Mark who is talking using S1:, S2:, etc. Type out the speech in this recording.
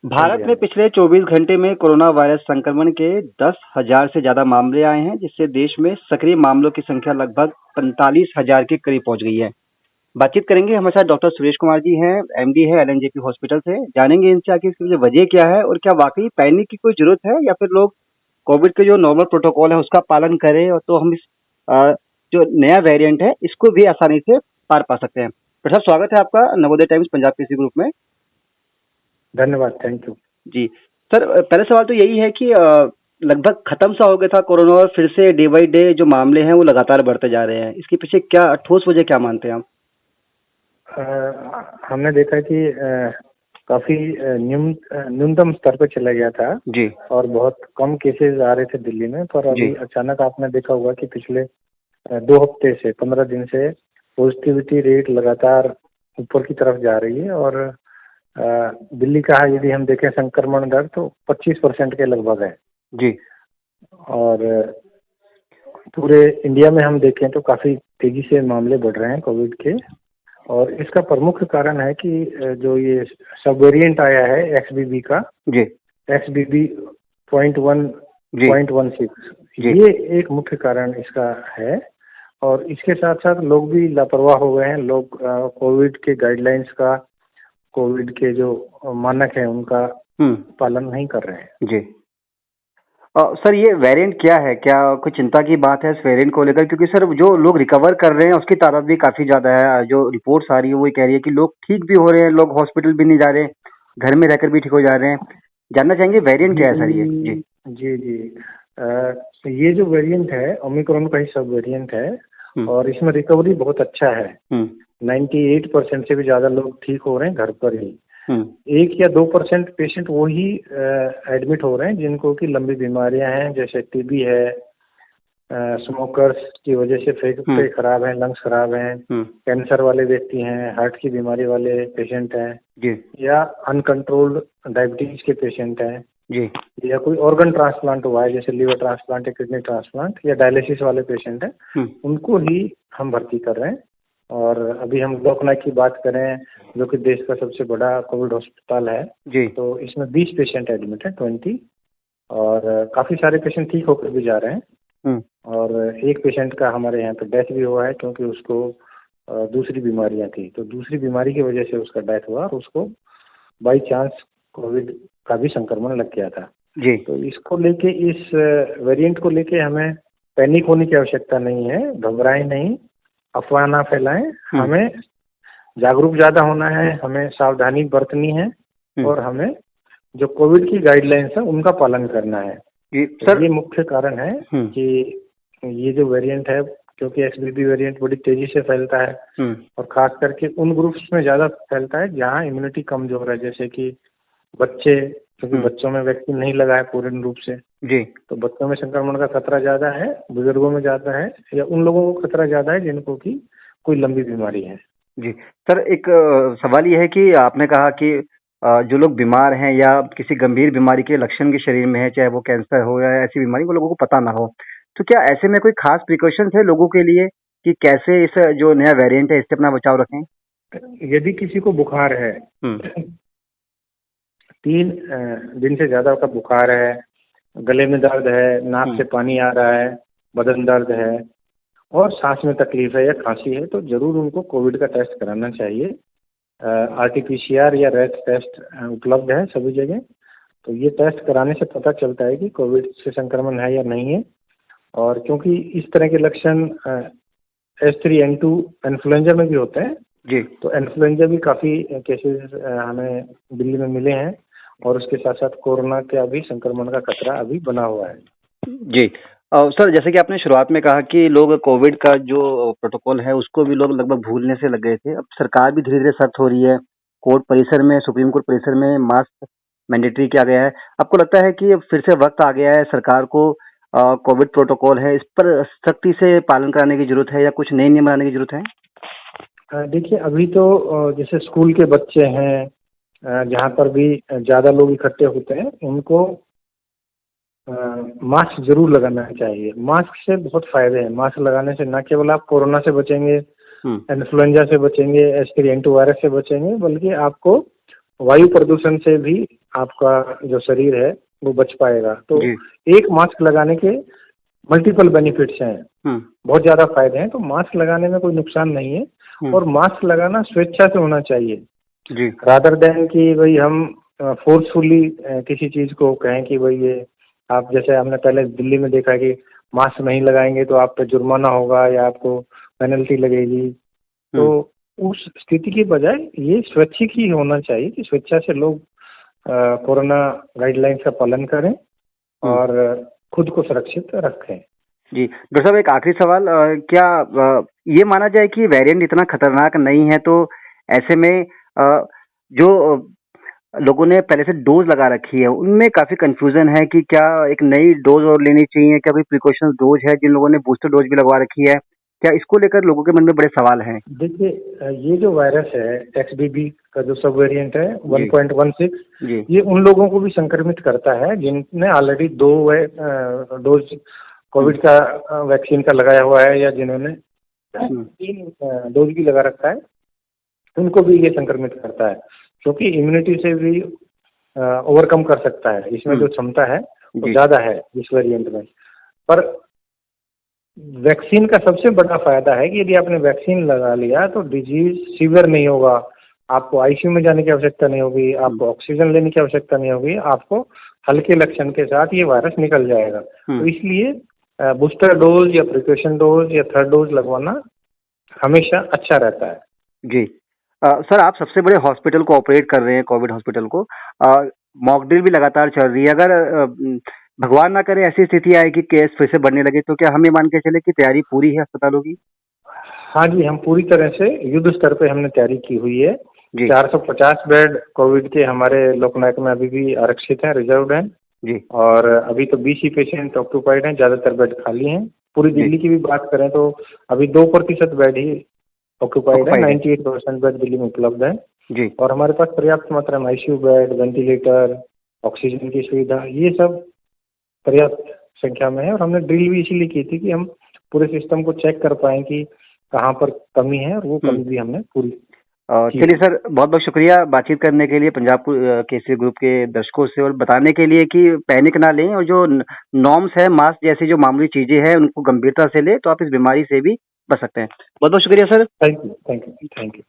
S1: हाँ
S2: भारत
S1: जी, हाँ
S2: में
S1: जी।
S2: पिछले 24 घंटे में कोरोना वायरस संक्रमण के 10,000 से ज्यादा मामले आए हैं, जिससे देश में सक्रिय मामलों की संख्या लगभग 45,000 के करीब पहुंच गई है। बातचीत करेंगे, हमारे साथ डॉक्टर सुरेश कुमार जी हैं, एमडी है एलएनजेपी हॉस्पिटल से। जानेंगे इनसे आखिर इसकी वजह क्या है और क्या वाकई पैनिक की कोई जरूरत है या फिर लोग कोविड के जो नॉर्मल प्रोटोकॉल है उसका पालन करें और तो हम इस अ, जो नया वेरिएंट है इसको भी आसानी से पार पा सकते हैं। डॉक्टर साहब, स्वागत है आपका नवोदय टाइम्स पंजाब कृषि ग्रुप में।
S1: धन्यवाद, थैंक यू।
S2: जी सर, पहला सवाल तो यही है कि लगभग खत्म सा हो गया था कोरोना और फिर से डे बाई डे जो मामले हैं वो लगातार बढ़ते जा रहे हैं। इसके पीछे क्या ठोस वजह क्या मानते हैं आप?
S1: हमने देखा कि काफी न्यूनतम स्तर पे चला गया था
S2: जी।
S1: और बहुत कम केसेस आ रहे थे दिल्ली में, पर
S2: जी।
S1: अभी अचानक आपने देखा होगा कि पिछले 2 हफ्ते से 15 दिन से पॉजिटिविटी रेट लगातार ऊपर की तरफ जा रही है और दिल्ली का यदि हम देखें संक्रमण दर तो 25% के लगभग है।
S2: जी।
S1: और पूरे इंडिया में हम देखें तो काफी तेजी से मामले बढ़ रहे हैं कोविड के। और इसका प्रमुख कारण है कि जो ये सब वेरिएंट आया है एक्सबीबी का,
S2: जी।
S1: XBB 0.1
S2: जी।
S1: 0.16,
S2: जी।
S1: ये एक मुख्य कारण इसका है। और इसके साथ साथ लोग भी लापरवाह हो गए हैं। लोग कोविड के गाइडलाइंस का, कोविड के जो मानक है उनका पालन नहीं कर रहे हैं।
S2: जी। सर, ये वेरिएंट क्या है? क्या कोई चिंता की बात है इस वेरिएंट को लेकर? क्योंकि सर जो लोग रिकवर कर रहे हैं उसकी तादाद भी काफी ज्यादा है। जो रिपोर्ट्स आ रही है वो ये कह रही है कि लोग ठीक भी हो रहे हैं, लोग हॉस्पिटल भी नहीं जा रहे, घर में रहकर भी ठीक हो जा रहे हैं। जानना चाहेंगे वेरिएंट क्या है सर ये? जी।
S1: जी जी। ये जो वेरिएंट है ओमिक्रॉन का ही सब वेरिएंट है और इसमें रिकवरी बहुत अच्छा है। 98% से भी ज्यादा लोग ठीक हो रहे हैं घर पर ही। 1 या 2% पेशेंट वो ही एडमिट हो रहे हैं जिनको की लंबी बीमारियां हैं, जैसे टीबी है, स्मोकर्स की वजह से फेफड़े खराब हैं, लंग्स खराब हैं, कैंसर वाले व्यक्ति हैं, हार्ट की बीमारी वाले पेशेंट हैं, या अनकंट्रोल्ड डायबिटीज के पेशेंट हैं, जी, या कोई ऑर्गन ट्रांसप्लांट हुआ है जैसे लीवर ट्रांसप्लांट या किडनी ट्रांसप्लांट या डायलिसिस वाले पेशेंट हैं, उनको ही हम भर्ती कर रहे हैं। और अभी हम लोकनायक की बात करें जो कि देश का सबसे बड़ा कोविड अस्पताल है, जी, तो इसमें 20 पेशेंट एडमिट है, 20, और काफी सारे पेशेंट ठीक होकर भी जा रहे हैं। और एक पेशेंट का हमारे यहाँ पे डेथ भी हुआ है क्योंकि उसको दूसरी बीमारियां थी, तो दूसरी बीमारी की वजह से उसका डेथ हुआ और उसको बाई चांस कोविड का भी संक्रमण लग गया था। जी। तो इसको लेके, इस वेरिएंट को लेके हमें पैनिक होने की आवश्यकता नहीं है, घबराएं नहीं, अफवाह ना फैलाएं। हमें जागरूक ज्यादा होना है, हमें सावधानी बरतनी है और हमें जो कोविड की गाइडलाइंस है उनका पालन करना है। सर, ये मुख्य कारण है कि ये जो वेरिएंट है, क्योंकि XBB वेरिएंट बड़ी तेजी से फैलता है और खास करके उन ग्रुप्स में ज्यादा फैलता है जहाँ इम्यूनिटी कमजोर है, जैसे कि बच्चे, क्योंकि बच्चों में वैक्सीन नहीं लगा है पूर्ण रूप से, जी, तो बच्चों में संक्रमण का खतरा ज्यादा है, बुजुर्गों में ज्यादा है, या उन लोगों को खतरा ज्यादा है जिनको की कोई लंबी बीमारी है। जी
S2: सर, एक सवाल ये है कि आपने कहा कि जो लोग बीमार हैं या किसी गंभीर बीमारी के लक्षण के शरीर में है, चाहे वो कैंसर हो या ऐसी बीमारी, वो लोगों को पता ना हो, तो क्या ऐसे में कोई खास प्रिकॉशंस है लोगों के लिए कि कैसे इस जो नया वेरिएंट है इससे अपना बचाव रखें?
S1: यदि किसी को बुखार है, 3 दिन से ज्यादा का बुखार है, गले में दर्द है, नाक से पानी आ रहा है, बदन दर्द है और सांस में तकलीफ है या खांसी है, तो जरूर उनको कोविड का टेस्ट कराना चाहिए। RT-PCR या रैट टेस्ट उपलब्ध है सभी जगह, तो ये टेस्ट कराने से पता चलता है कि कोविड से संक्रमण है या नहीं है। और क्योंकि इस तरह के लक्षण H3N2 इन्फ्लुएंजा में भी होते हैं, जी, तो इन्फ्लुएंजा भी काफी केसेस हमें दिल्ली में मिले हैं और उसके साथ साथ कोरोना का भी संक्रमण का खतरा अभी बना हुआ है।
S2: जी। सर, जैसे कि आपने शुरुआत में कहा कि लोग कोविड का जो प्रोटोकॉल है उसको भी लोग लगभग भूलने से लग गए थे। अब सरकार भी धीरे-धीरे सख्त हो रही है। कोर्ट परिसर में, सुप्रीम कोर्ट परिसर में मास्क मैंडेटरी किया गया है। आपको लगता है कि अब फिर से वक्त आ गया है, सरकार को कोविड प्रोटोकॉल है इस पर सख्ती से पालन कराने की जरूरत है या कुछ नए नियम बनाने की जरूरत है?
S1: देखिए, अभी तो जैसे स्कूल के बच्चे हैं, जहाँ पर भी ज्यादा लोग इकट्ठे होते हैं, उनको मास्क जरूर लगाना चाहिए। मास्क से बहुत फायदे हैं। मास्क लगाने से न केवल आप कोरोना से बचेंगे, इन्फ्लुएंजा से बचेंगे, H3N2 वायरस से बचेंगे, बल्कि आपको वायु प्रदूषण से भी आपका जो शरीर है वो बच पाएगा। तो एक मास्क लगाने के मल्टीपल बेनिफिट्स हैं, बहुत ज्यादा फायदे हैं। तो मास्क लगाने में कोई नुकसान नहीं है और मास्क लगाना स्वेच्छा से होना चाहिए, रादर देन कि भाई हम फोर्सफुली किसी चीज को कहें कि भाई ये आप, जैसे हमने पहले दिल्ली में देखा कि मास्क नहीं लगाएंगे तो आप पे जुर्माना होगा या आपको पेनल्टी लगेगी। तो उस स्थिति की बजाय ये स्वैच्छिक ही होना चाहिए कि स्वेच्छा से लोग कोरोना गाइडलाइंस का पालन करें और खुद को सुरक्षित रखें।
S2: जी डॉक्टर साहब, एक आखिरी सवाल, क्या ये माना जाए कि वेरिएंट इतना खतरनाक नहीं है, तो ऐसे में जो लोगों ने पहले से डोज लगा रखी है उनमें काफी कंफ्यूजन है कि क्या एक नई डोज और लेनी चाहिए, क्या कोई प्रिकॉशन डोज है? जिन लोगों ने बूस्टर डोज भी लगवा रखी है, क्या इसको लेकर लोगों के मन में बड़े सवाल हैं?
S1: देखिए, ये जो वायरस है XBB का जो सब वेरिएंट है 1.16, ये उन लोगों को भी संक्रमित करता है जिनने ऑलरेडी 2 डोज कोविड का वैक्सीन का लगाया हुआ है या जिन्होंने 3 डोज भी लगा रखा है, उनको भी ये संक्रमित करता है, क्योंकि इम्यूनिटी से भी ओवरकम कर सकता है। इसमें जो क्षमता है वो ज्यादा है इस वेरिएंट में। पर वैक्सीन का सबसे बड़ा फायदा है कि यदि आपने वैक्सीन लगा लिया तो डिजीज सीवियर नहीं होगा, आपको आईसीयू में जाने की आवश्यकता नहीं होगी, आपको ऑक्सीजन लेने की आवश्यकता नहीं होगी, आपको हल्के लक्षण के साथ ये वायरस निकल जाएगा। तो इसलिए बूस्टर डोज या प्रिकॉशन डोज या थर्ड डोज लगवाना हमेशा अच्छा रहता है।
S2: जी सर, आप सबसे बड़े हॉस्पिटल को ऑपरेट कर रहे हैं, कोविड हॉस्पिटल को, मॉक ड्रिल भी लगातार चल रही है। अगर भगवान ना करे ऐसी स्थिति आए कि केस फिर से बढ़ने लगे, तो क्या हम ये मान के चले कि तैयारी पूरी है अस्पतालों की?
S1: हाँ जी, हम पूरी तरह से युद्ध स्तर पे हमने तैयारी की हुई है। 450 बेड कोविड के हमारे लोकनायक में अभी भी आरक्षित हैं, रिजर्व्ड हैं जी, और अभी तो 20 ही पेशेंट ऑक्यूपाइड हैं, ज्यादातर बेड खाली हैं। पूरी दिल्ली की भी बात करें तो अभी 2% बेड ही ऑक्यूपाइड है, 98% बेड दिल्ली में उपलब्ध है जी। और हमारे पास पर्याप्त मात्रा में आईसीयू बेड, वेंटिलेटर, ऑक्सीजन की सुविधा, ये सब पर्याप्त संख्या में है। और हमने ड्रिल भी इसीलिए की थी कि हम पूरे सिस्टम को चेक कर पाए कि कहाँ पर कमी है, और वो कमी भी हमने पूरी।
S2: चलिए सर, बहुत बहुत शुक्रिया बातचीत करने के लिए पंजाब केसरी ग्रुप के दर्शकों से, और बताने के लिए कि पैनिक ना लें और जो नॉर्म्स है, मास्क जैसी जो मामूली चीजें हैं उनको गंभीरता से लें, तो आप इस बीमारी से भी बच सकते हैं। बहुत बहुत शुक्रिया सर।
S1: Thank you.